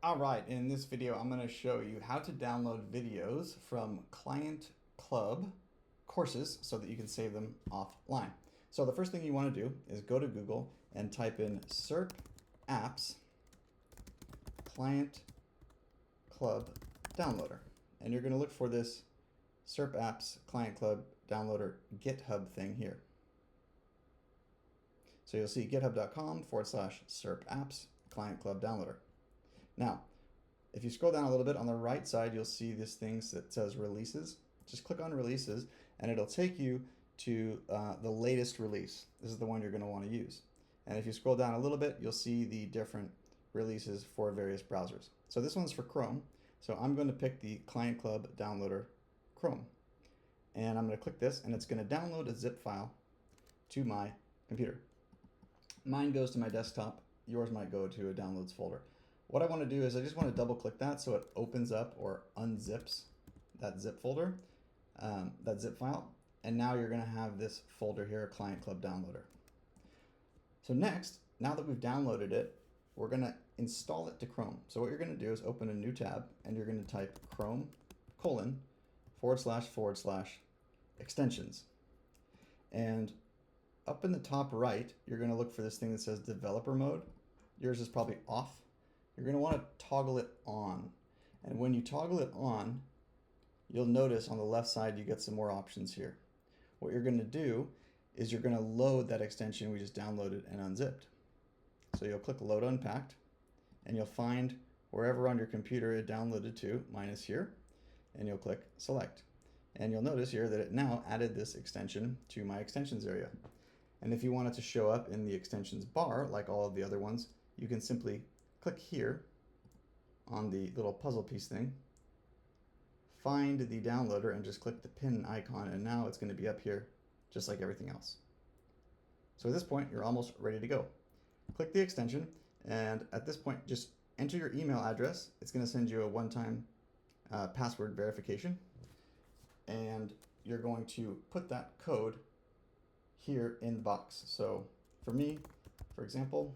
All right, in this video, I'm going to show you how to download videos from ClientClub courses so that you can save them offline. So the first thing you want to do is go to Google and type in SERP apps ClientClub downloader. And you're going to look for this SERP apps ClientClub downloader GitHub thing here. So you'll see github.com/SERP apps ClientClub downloader. Now, if you scroll down a little bit on the right side, you'll see this thing that says releases. Just click on releases and it'll take you to the latest release. This is the one you're going to want to use. And if you scroll down a little bit, you'll see the different releases for various browsers. So this one's for Chrome. So I'm going to pick the ClientClub downloader Chrome. And I'm going to click this and it's going to download a zip file to my computer. Mine goes to my desktop. Yours might go to a downloads folder. What I want to do is I just want to double click that so it opens up or unzips that zip folder, that zip file. And now you're going to have this folder here, ClientClub downloader. So next, now that we've downloaded it, we're going to install it to Chrome. So what you're going to do is open a new tab and you're going to type Chrome://extensions. And up in the top right, you're going to look for this thing that says developer mode. Yours is probably off. You're going to want to toggle it on. And when you toggle it on, you'll notice on the left side you get some more options here. What you're going to do is you're going to load that extension we just downloaded and unzipped. So you'll click Load Unpacked, and you'll find wherever on your computer it downloaded to, mine is here, and you'll click Select. And you'll notice here that it now added this extension to my extensions area. And if you want it to show up in the extensions bar, like all of the other ones, you can simply click here on the little puzzle piece thing, find the downloader and just click the pin icon, and now it's going to be up here just like everything else. So at this point, you're almost ready to go. Click the extension, and at this point, just enter your email address. It's going to send you a one-time password verification, and you're going to put that code here in the box. So for me, for example,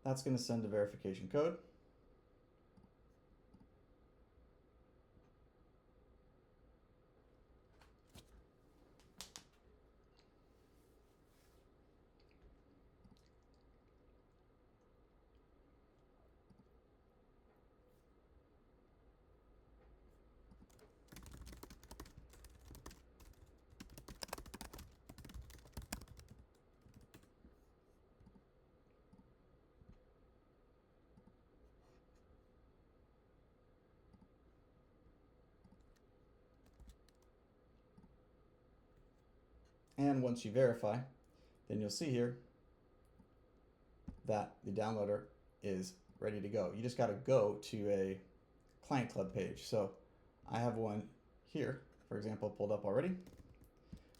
that's going to send a verification code. And once you verify, then you'll see here that the downloader is ready to go. You just got to go to a ClientClub page. So I have one here, for example, pulled up already.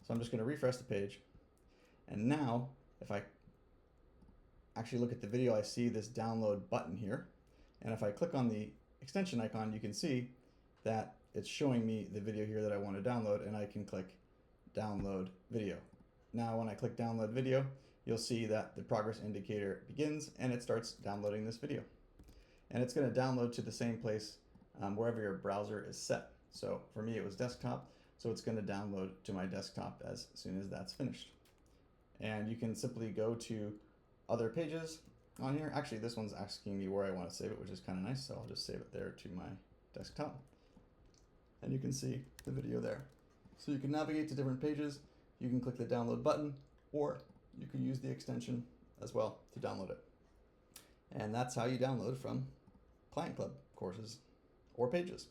So I'm just going to refresh the page. And now, if I actually look at the video, I see this download button here. And if I click on the extension icon, you can see that it's showing me the video here that I want to download, and I can click download video. Now when I click download video, you'll see that the progress indicator begins and it starts downloading this video. And it's going to download to the same place wherever your browser is set. So for me it was desktop, so it's going to download to my desktop as soon as that's finished. And you can simply go to other pages on here. Actually, this one's asking me where I want to save it, which is kind of nice, so I'll just save it there to my desktop. And you can see the video there. So you can navigate to different pages, you can click the download button, or you can use the extension as well to download it. And that's how you download from ClientClub courses or pages.